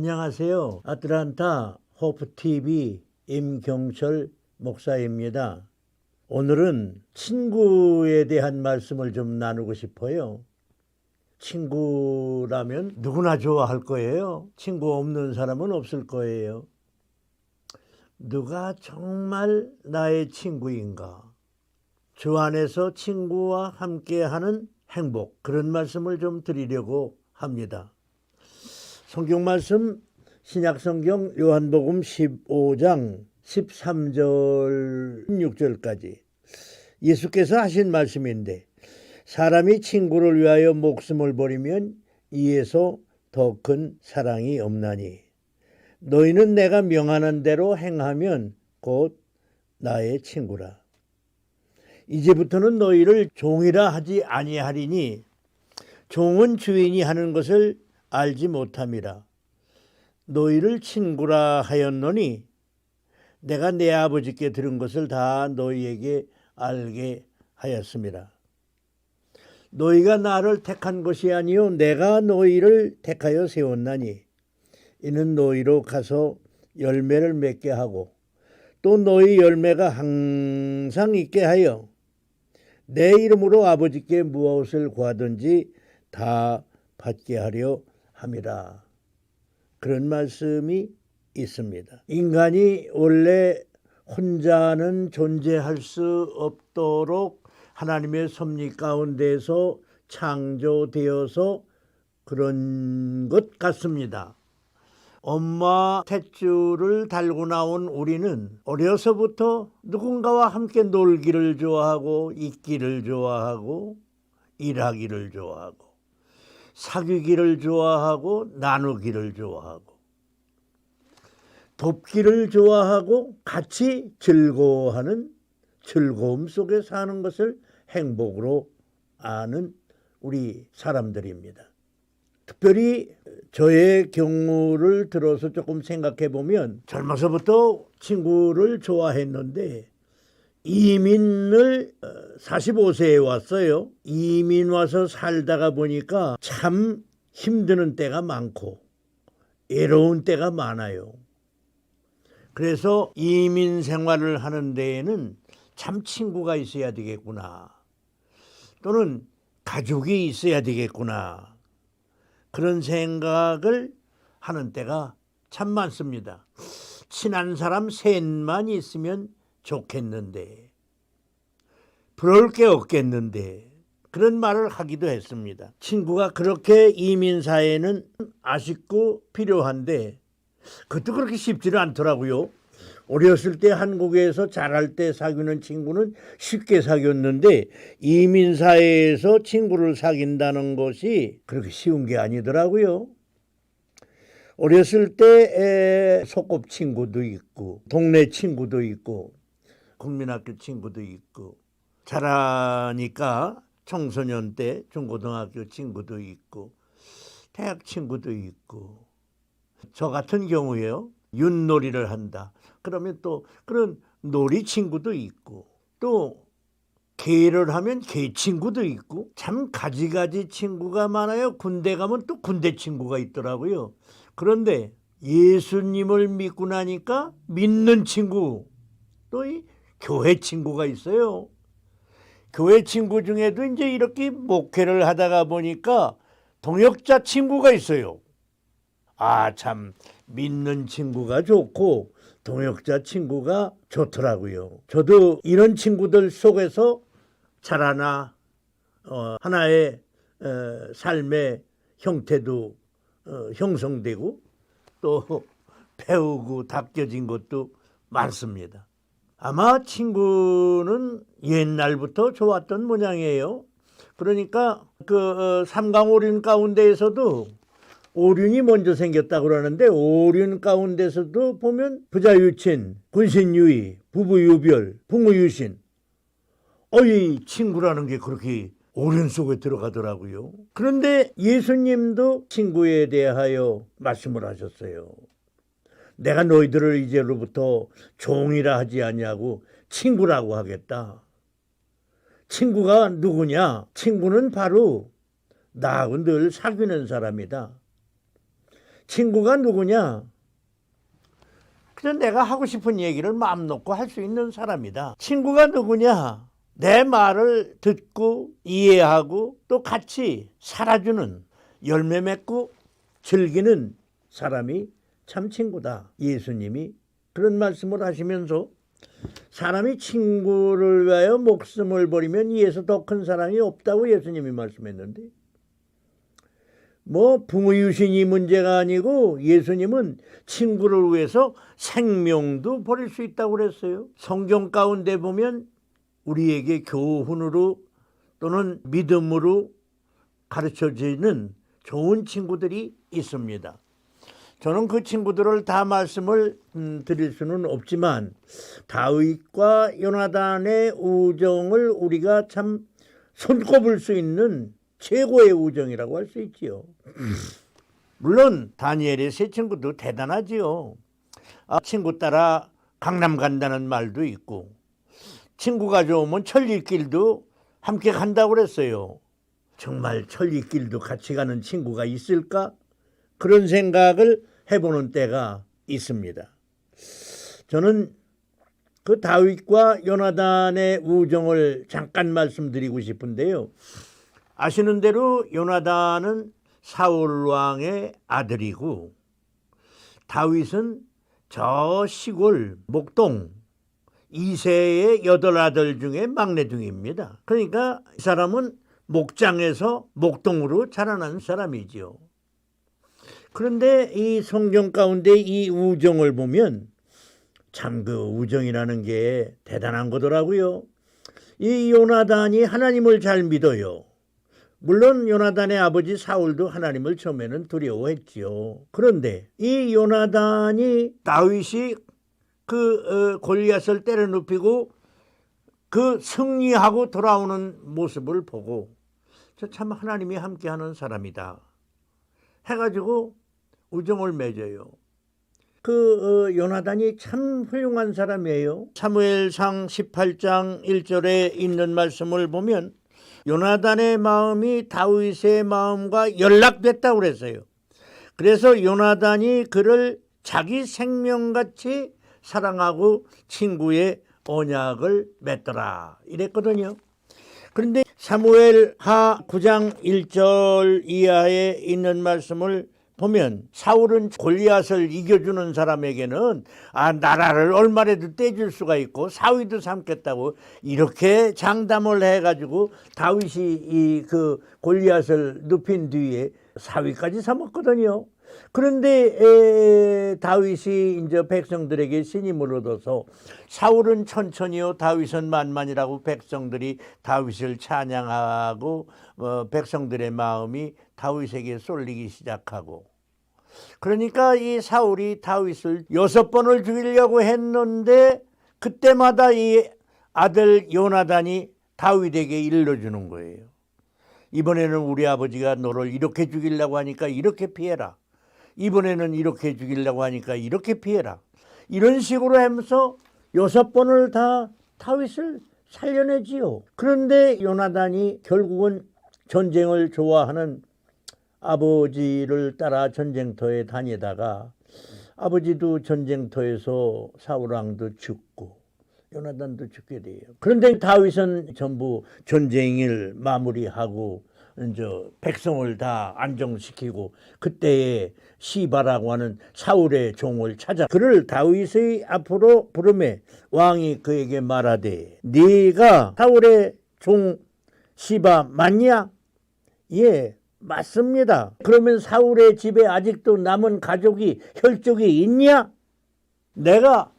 안녕하세요. 아틀란타 호프TV 임경철 목사입니다. 오늘은 친구에 대한 말씀을 좀 나누고 싶어요. 친구라면 누구나 좋아할 거예요. 친구 없는 사람은 없을 거예요. 누가 정말 나의 친구인가? 주 안에서 친구와 함께하는 행복, 그런 말씀을 좀 드리려고 합니다. 성경 말씀 신약성경 요한복음 15장 13절 16절까지 예수께서 하신 말씀인데, 사람이 친구를 위하여 목숨을 버리면 이에서 더 큰 사랑이 없나니 너희는 내가 명하는 대로 행하면 곧 나의 친구라. 이제부터는 너희를 종이라 하지 아니하리니 종은 주인이 하는 것을 알지 못함이라. 너희를 친구라 하였노니 내가 내 아버지께 들은 것을 다 너희에게 알게 하였습니다. 너희가 나를 택한 것이 아니요 내가 너희를 택하여 세웠나니 이는 너희로 가서 열매를 맺게 하고 또 너희 열매가 항상 있게 하여 내 이름으로 아버지께 무엇을 구하든지 다 받게 하려 함이라. 그런 말씀이 있습니다. 인간이 원래 혼자는 존재할 수 없도록 하나님의 섭리 가운데서 창조되어서 그런 것 같습니다. 엄마 탯줄을 달고 나온 우리는 어려서부터 누군가와 함께 놀기를 좋아하고 있기를 좋아하고 일하기를 좋아하고 사귀기를 좋아하고 나누기를 좋아하고 돕기를 좋아하고 같이 즐거워하는, 즐거움 속에 사는 것을 행복으로 아는 우리 사람들입니다. 특별히 저의 경우를 들어서 조금 생각해 보면 젊어서부터 친구를 좋아했는데 이민을 45세에 왔어요. 이민 와서 살다가 보니까 참 힘드는 때가 많고 외로운 때가 많아요. 그래서 이민 생활을 하는 데에는 참 친구가 있어야 되겠구나, 또는 가족이 있어야 되겠구나, 그런 생각을 하는 때가 참 많습니다. 친한 사람 셋만 있으면 좋겠는데, 부러울 게 없겠는데, 그런 말을 하기도 했습니다. 친구가 그렇게 이민사회는 아쉽고 필요한데 그것도 그렇게 쉽지는 않더라고요. 어렸을 때 한국에서 자랄 때 사귀는 친구는 쉽게 사귀었는데 이민사회에서 친구를 사귄다는 것이 그렇게 쉬운 게 아니더라고요. 어렸을 때 소꿉친구도 있고 동네 친구도 있고 국민학교 친구도 있고, 자라니까 청소년 때 중고등학교 친구도 있고 대학 친구도 있고, 저 같은 경우에요, 윷놀이를 한다 그러면 또 그런 놀이 친구도 있고, 또 개를 하면 개 친구도 있고, 참 가지가지 친구가 많아요. 군대 가면 또 군대 친구가 있더라고요. 그런데 예수님을 믿고 나니까 믿는 친구, 또 이 교회 친구가 있어요. 교회 친구 중에도 이제 이렇게 목회를 하다가 보니까 동역자 친구가 있어요. 아, 참 믿는 친구가 좋고 동역자 친구가 좋더라고요. 저도 이런 친구들 속에서 자라나 하나의 삶의 형태도 형성되고 또 배우고 닦여진 것도 많습니다. 아마 친구는 옛날부터 좋았던 모양이에요. 그러니까 삼강오륜 가운데에서도 오륜이 먼저 생겼다고 그러는데, 오륜 가운데서도 보면 부자유친, 군신유의, 부부유별, 풍우유신, 이 친구라는 게 그렇게 오륜 속에 들어가더라고요. 그런데 예수님도 친구에 대하여 말씀을 하셨어요. 내가 너희들을 이제로부터 종이라 하지 아니하고 친구라고 하겠다. 친구가 누구냐? 친구는 바로 나하고 늘 사귀는 사람이다. 친구가 누구냐? 그냥 내가 하고 싶은 얘기를 마음 놓고 할 수 있는 사람이다. 친구가 누구냐? 내 말을 듣고 이해하고 또 같이 살아주는, 열매 맺고 즐기는 사람이 참 친구다. 예수님이 그런 말씀을 하시면서 사람이 친구를 위하여 목숨을 버리면 이에서 더 큰 사랑이 없다고 예수님이 말씀했는데, 뭐 부모 유신이 문제가 아니고 예수님은 친구를 위해서 생명도 버릴 수 있다고 그랬어요. 성경 가운데 보면 우리에게 교훈으로 또는 믿음으로 가르쳐지는 좋은 친구들이 있습니다. 저는 그 친구들을 다 말씀을 드릴 수는 없지만 다윗과 요나단의 우정을 우리가 참 손꼽을 수 있는 최고의 우정이라고 할 수 있지요. 물론 다니엘의 세 친구도 대단하지요. 친구 따라 강남 간다는 말도 있고, 친구가 좋으면 천리길도 함께 간다고 그랬어요. 정말 천리길도 같이 가는 친구가 있을까? 그런 생각을 해보는 때가 있습니다. 저는 그 다윗과 요나단의 우정을 잠깐 말씀드리고 싶은데요. 아시는 대로 요나단은 사울 왕의 아들이고 다윗은 저 시골 목동 2세의 8아들 중에 막내둥입니다. 그러니까 이 사람은 목장에서 목동으로 자라난 사람이지요. 그런데 이 성경 가운데 이 우정을 보면 참 그 우정이라는 게 대단한 거더라고요. 이 요나단이 하나님을 잘 믿어요. 물론 요나단의 아버지 사울도 하나님을 처음에는 두려워했지요. 그런데 이 요나단이 다윗이 그 골리앗을 때려눕히고 그 승리하고 돌아오는 모습을 보고 저 참 하나님이 함께하는 사람이다 해가지고 우정을 맺어요. 그 요나단이 참 훌륭한 사람이에요. 사무엘상 18장 1절에 있는 말씀을 보면 요나단의 마음이 다윗의 마음과 연락됐다고 그랬어요. 그래서 요나단이 그를 자기 생명같이 사랑하고 친구의 언약을 맺더라 이랬거든요. 그런데 사무엘하 9장 1절 이하에 있는 말씀을 보면 사울은 골리앗을 이겨주는 사람에게는 나라를 얼마라도 떼줄 수가 있고 사위도 삼겠다고 이렇게 장담을 해가지고 다윗이 이 그 골리앗을 눕힌 뒤에 사위까지 삼았거든요. 그런데 다윗이 이제 백성들에게 신임을 얻어서 사울은 천천히요 다윗은 만만이라고 백성들이 다윗을 찬양하고 백성들의 마음이 다윗에게 쏠리기 시작하고, 그러니까 이 사울이 다윗을 6번을 죽이려고 했는데 그때마다 이 아들 요나단이 다윗에게 일러주는 거예요. 이번에는 우리 아버지가 너를 이렇게 죽이려고 하니까 이렇게 피해라. 이번에는 이렇게 죽이려고 하니까 이렇게 피해라. 이런 식으로 하면서 6번을 다 다윗을 살려내지요. 그런데 요나단이 결국은 전쟁을 좋아하는 아버지를 따라 전쟁터에 다니다가 아버지도 전쟁터에서 사울왕도 죽고 요나단도 죽게 돼요. 그런데 다윗은 전부 전쟁을 마무리하고 이제 백성을 다 안정시키고 그때에 시바라고 하는 사울의 종을 찾아 그를 다윗의 앞으로 부르매 왕이 그에게 말하되 네가 사울의 종 시바 맞냐? 예, 맞습니다. 그러면 사울의 집에 아직도 남은 가족이 혈족이 있냐? 내가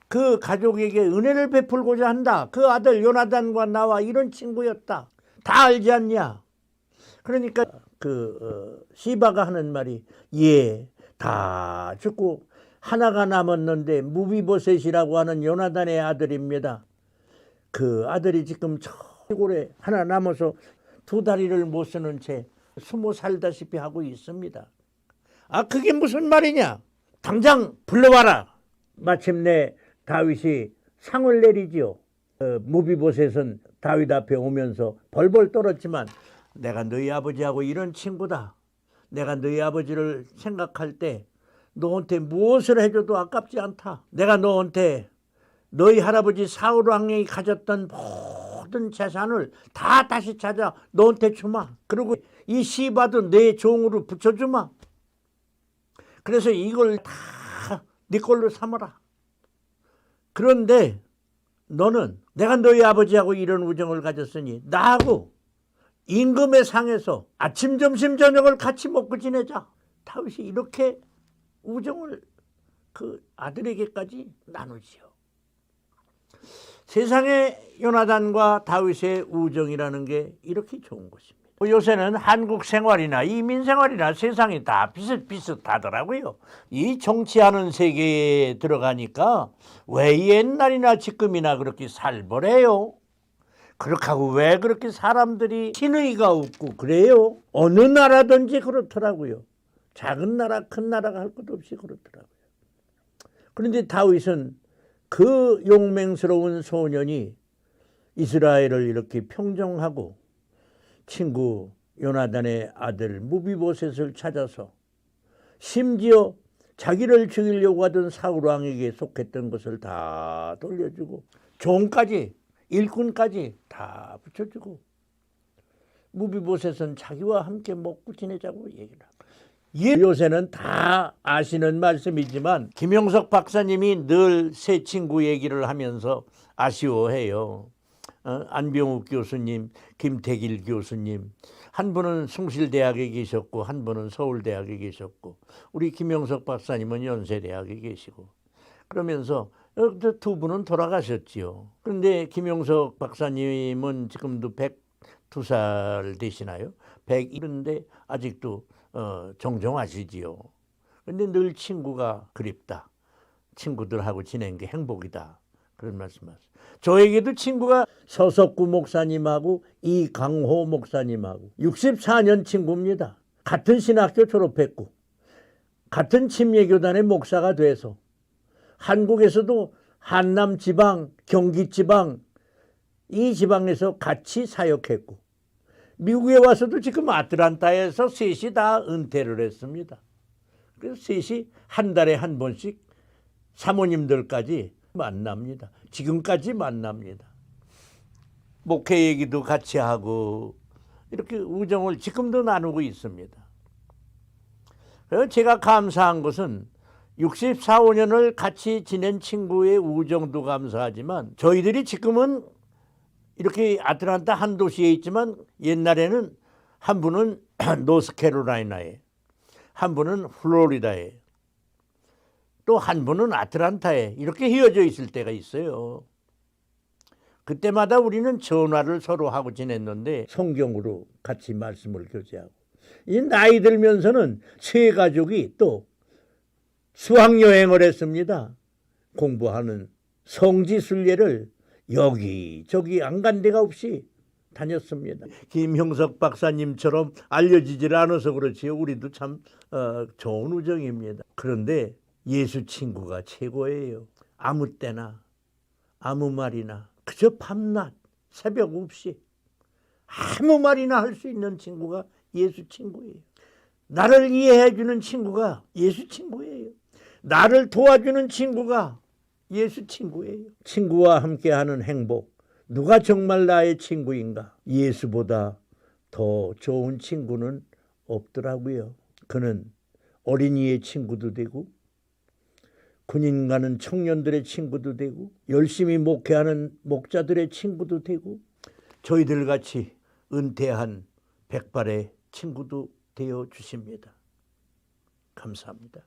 그 가족에게 은혜를 베풀고자 한다. 그 아들 요나단과 나와 이런 친구였다. 다 알지 않냐? 그러니까 시바가 하는 말이 예, 다 죽고 하나가 남았는데 무비보셋이라고 하는 요나단의 아들입니다. 그 아들이 지금 시골에 하나 남아서 2다리를 못 쓰는 채 숨어 살다시피 하고 있습니다. 그게 무슨 말이냐? 당장 불러와라. 마침내 다윗이 상을 내리지요. 무비보셋은 다윗 앞에 오면서 벌벌 떨었지만 내가 너희 아버지하고 이런 친구다. 내가 너희 아버지를 생각할 때 너한테 무엇을 해줘도 아깝지 않다. 내가 너한테 너희 할아버지 사울 왕이 가졌던 모든 재산을 다 다시 찾아 너한테 주마. 그리고 이 시바도 내 종으로 붙여주마. 그래서 이걸 다 네 걸로 삼아라. 그런데 너는 내가 너희 아버지하고 이런 우정을 가졌으니 나하고 임금의 상에서 아침 점심 저녁을 같이 먹고 지내자. 다윗이 이렇게 우정을 그 아들에게까지 나누지요. 세상에 요나단과 다윗의 우정이라는 게 이렇게 좋은 것입니다. 요새는 한국 생활이나 이민 생활이나 세상이 다 비슷비슷하더라고요. 이 정치하는 세계에 들어가니까 왜 옛날이나 지금이나 그렇게 살벌해요? 그렇게 하고 왜 그렇게 사람들이 신의가 없고 그래요? 어느 나라든지 그렇더라고요. 작은 나라 큰 나라가 할 것 없이 그렇더라고요. 그런데 다윗은 그 용맹스러운 소년이 이스라엘을 이렇게 평정하고 친구 요나단의 아들 무비보셋을 찾아서 심지어 자기를 죽이려고 하던 사울 왕에게 속했던 것을 다 돌려주고 종까지 일꾼까지 다 붙여주고 무비보셋은 자기와 함께 먹고 지내자고 얘기를 하고 요새는 다 아시는 말씀이지만 김영석 박사님이 늘 새 친구 얘기를 하면서 아쉬워해요. 안병욱 교수님, 김태길 교수님, 한 분은 숭실대학에 계셨고 한 분은 서울대학에 계셨고 우리 김영석 박사님은 연세대학에 계시고 그러면서 두 분은 돌아가셨지요. 그런데 김영석 박사님은 지금도 102살 되시나요? 101인데 아직도 정정하시지요. 그런데 늘 친구가 그립다. 친구들하고 지낸 게 행복이다. 그런 말씀하세요. 저에게도 친구가 서석구 목사님하고 이강호 목사님하고 64년 친구입니다. 같은 신학교 졸업했고 같은 침례교단의 목사가 돼서 한국에서도 한남 지방, 경기 지방 이 지방에서 같이 사역했고 미국에 와서도 지금 아틀란타에서 셋이 다 은퇴를 했습니다. 그래서 셋이 한 달에 한 번씩 사모님들까지 만납니다. 지금까지 만납니다. 목회 얘기도 같이 하고 이렇게 우정을 지금도 나누고 있습니다. 그래서 제가 감사한 것은 64, 5년을 같이 지낸 친구의 우정도 감사하지만 저희들이 지금은 이렇게 아틀란타 한 도시에 있지만 옛날에는 한 분은 노스캐롤라이나에 한 분은 플로리다에 또 한 분은 아틀란타에 이렇게 휘어져 있을 때가 있어요. 그때마다 우리는 전화를 서로 하고 지냈는데 성경으로 같이 말씀을 교제하고 이 나이 들면서는 세 가족이 또 수학여행을 했습니다. 공부하는 성지순례를 여기저기 안 간 데가 없이 다녔습니다. 김형석 박사님처럼 알려지질 않아서 그렇지요. 우리도 참 좋은 우정입니다. 그런데 예수 친구가 최고예요. 아무 때나 아무 말이나 그저 밤낮 새벽 없이 아무 말이나 할 수 있는 친구가 예수 친구예요. 나를 이해해 주는 친구가 예수 친구예요. 나를 도와주는 친구가 예수 친구예요. 친구와 함께하는 행복. 누가 정말 나의 친구인가? 예수보다 더 좋은 친구는 없더라고요. 그는 어린이의 친구도 되고 군인 가는 청년들의 친구도 되고 열심히 목회하는 목자들의 친구도 되고 저희들 같이 은퇴한 백발의 친구도 되어 주십니다. 감사합니다.